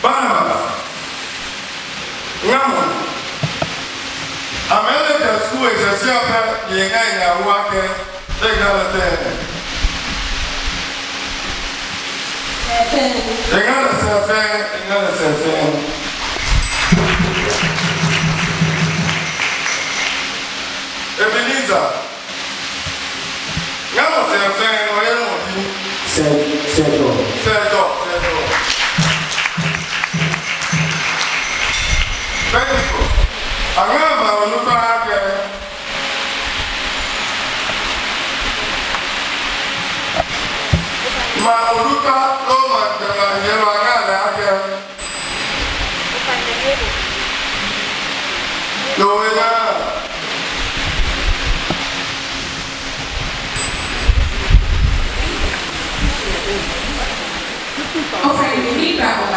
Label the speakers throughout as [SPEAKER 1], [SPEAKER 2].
[SPEAKER 1] Barnabas, Ramon, America school is a shepherd, the Engina worker, take out a thing. They got a self-fan, they got a self-fan. Ebenezer, Ramon self-fan, or anyone. Settle. Thank you. I'm going to look back my Oluka, Roman, and no,
[SPEAKER 2] okay, we need that one.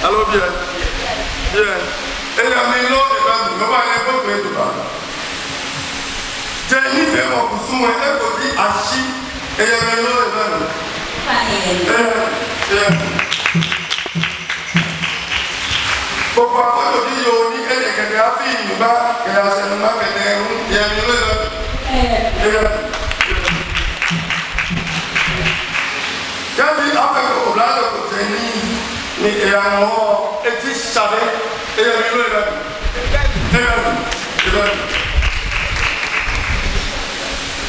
[SPEAKER 1] Hello, bien. Bien. eduba je ni fe mo kusun e ko ti ashi e ye me lo e ba no gbogbo afọ́jọ́ bí yóò ní ẹ̀ẹ́dẹ̀gẹ̀dẹ̀ á fi ìlú bá kẹ̀yà sẹ́nu má kẹ̀dẹ̀ ẹ̀rú ìyẹ̀mí ló lọ. Kẹ́bí afẹ́kọ̀ọ́ ọ̀bùrádọ̀ kò tẹ̀ ní ìyàwó etí sàbẹ̀ ìyẹ̀mí ló lọ.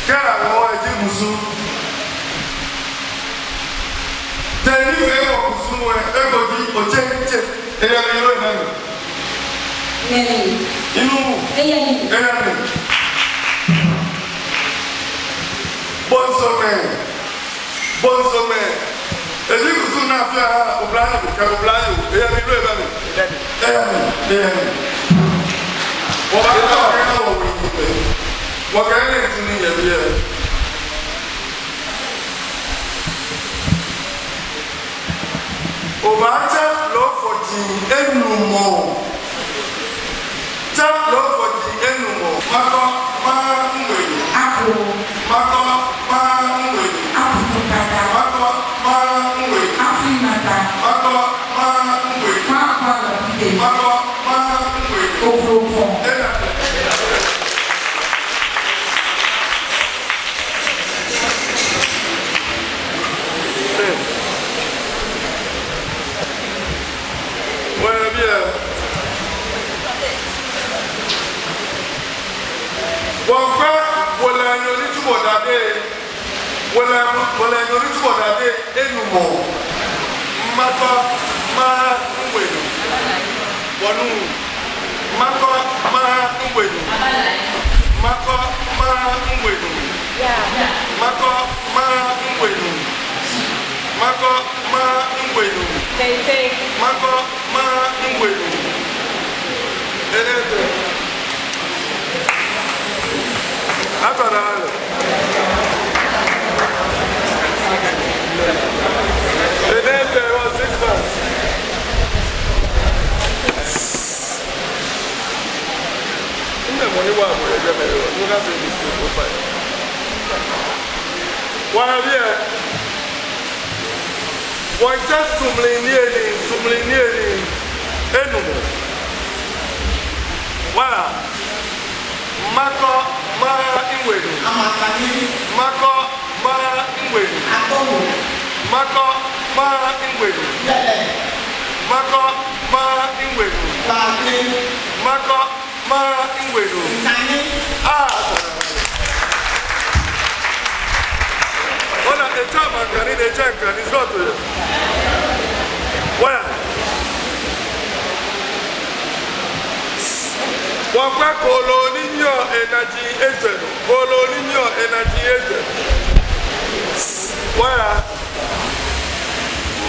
[SPEAKER 1] Kẹ́rà àwọn ẹ̀jẹ̀ mùsùn. Tẹ̀ nífẹ̀ẹ́ ọ̀kùnsùn ẹ̀ ẹ̀gọ́dì ọ̀jẹ̀ jẹ̀. Eya ni yóò nani. Inú. Eya ni. Bọ́nsọ̀mẹ̀. Èyí kò sún náà fi àhà ọ̀bùráyò kẹ́ ọ̀bùráyò. Eya ni yóò nani. Eya ni. Wọ́n bá tọ́ ọ̀kẹ́ náà wọ̀ wọ́n yìí pẹ̀. Wọ́n kẹ́ ní ìtú ní yẹ̀bi yẹ. Obata love for the enumo. Tap love for the enumo. Mako ma ngwe. Ako. Mako ma ngwe. Afu kata. Mako ma ngwe. Afu mata. Mako ma ngwe. Mako la bide. Mako ma ngwe. Ofofo. Wọ́pẹ́ wọlé ẹni onítúbọ̀ dàdé ẹnumọ̀ mmakọ́ máa ń wèlú wọnú mmakọ́ máa ń wèlú mmakọ́ máa ń wèlú mmakọ́ máa ń wèlú mmakọ́ máa ń wèlú mmakọ́ máa ń wèlú ẹlẹ́dẹ̀. Atarale. The name there was 6 months. The money was you have to this to fight. Why here? Why just sumlinieri enumo. Wala. Mako ma ingwedu. Mako ma ingwedu. Mako ma ingwedu. Mako ma ingwedu. Mako ma ingwedu. Ona etama kani ne chanka ni zote. Wala. Wọ́n pẹ́ kolonio energy agent wọ́n yà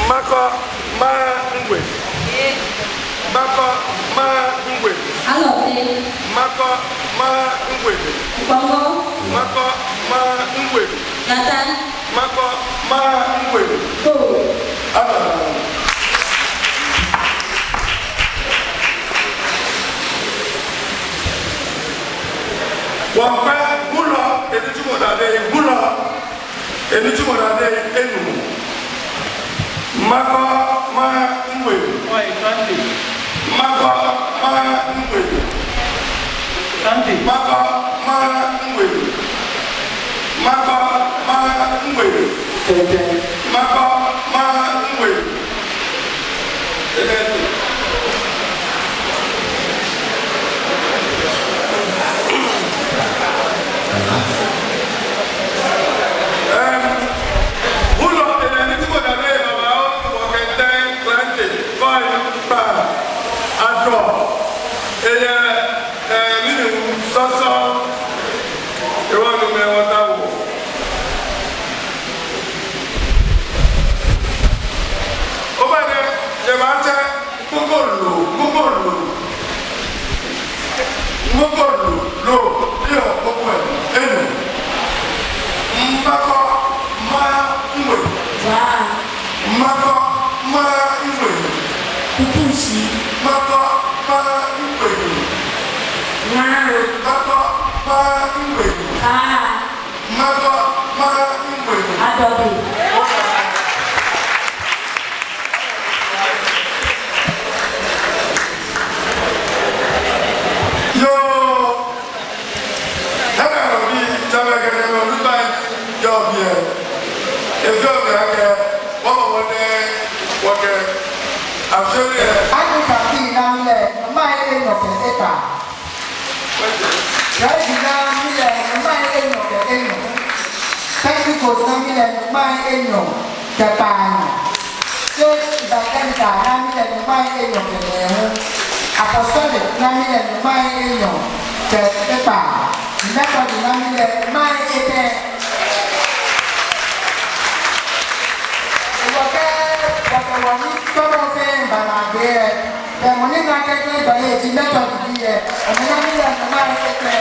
[SPEAKER 1] makọ máa ń wè makọ máa ń wè makọ máa ń wè makọ máa ń wè makọ máa ń wè. Wọ́n pẹ́ múlọ enitúmọ̀dàdé enu makọ máa ń wè makọ máa ń wè makọ máa ń wè makọ máa ń wè makọ máa ń wè. Wow. Mako ma ngwe. Mako ma ngwe.
[SPEAKER 3] Adobe.
[SPEAKER 1] Yo, hana obi tabagere no ruba yo bie. Ezo me ake, wode absolutely.
[SPEAKER 4] Africa bi na mle, mai enyo ke eta. Right na mle, mai enyo ke enyo. Technical na mle, mai enyo ke pan. So da kanta na mle, mai enyo ke lehu. Apostolic na mle, mai enyo ke eta. Method na mle, mai ete. Wani tọrọ fẹ́ bàbá gbé ẹ ẹ̀mọ́ nínú akẹ́kọ̀ọ́ ìgbàlẹ̀ èjì mẹ́tọ̀ ìdí ẹ ẹ̀mọ́ náà nílẹ̀ ẹ̀mọ́ máa ń kẹ́kẹ́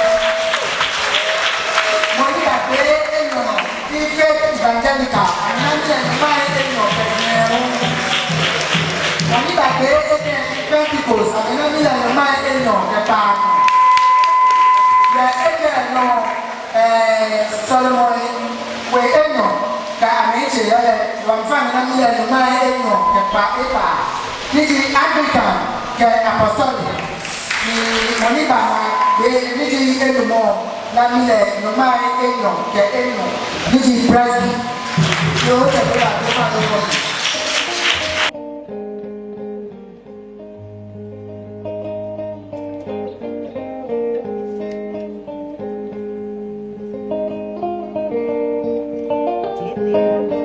[SPEAKER 4] mo ní àgbé èèyàn tí faith evangelical ẹ̀mọ́ náà nílẹ̀ ẹ̀mọ́ máa ń èèyàn kẹ̀kẹ́ ẹ̀hún mo ní àgbé èèyàn penticles ẹ̀mọ́ náà nílẹ̀ ẹ̀mọ́ máa ń èèyàn kẹta yẹ èèyàn nọ Solomon wẹ̀ èèyàn ka amiche yale wamfanya na mimi ni mai enyo kepa epa niji Anglican ke apostolic ni moniba na be niji elumo na mimi ni mai enyo ke enyo niji Brazil yo te bela te fa lo
[SPEAKER 3] Thank you.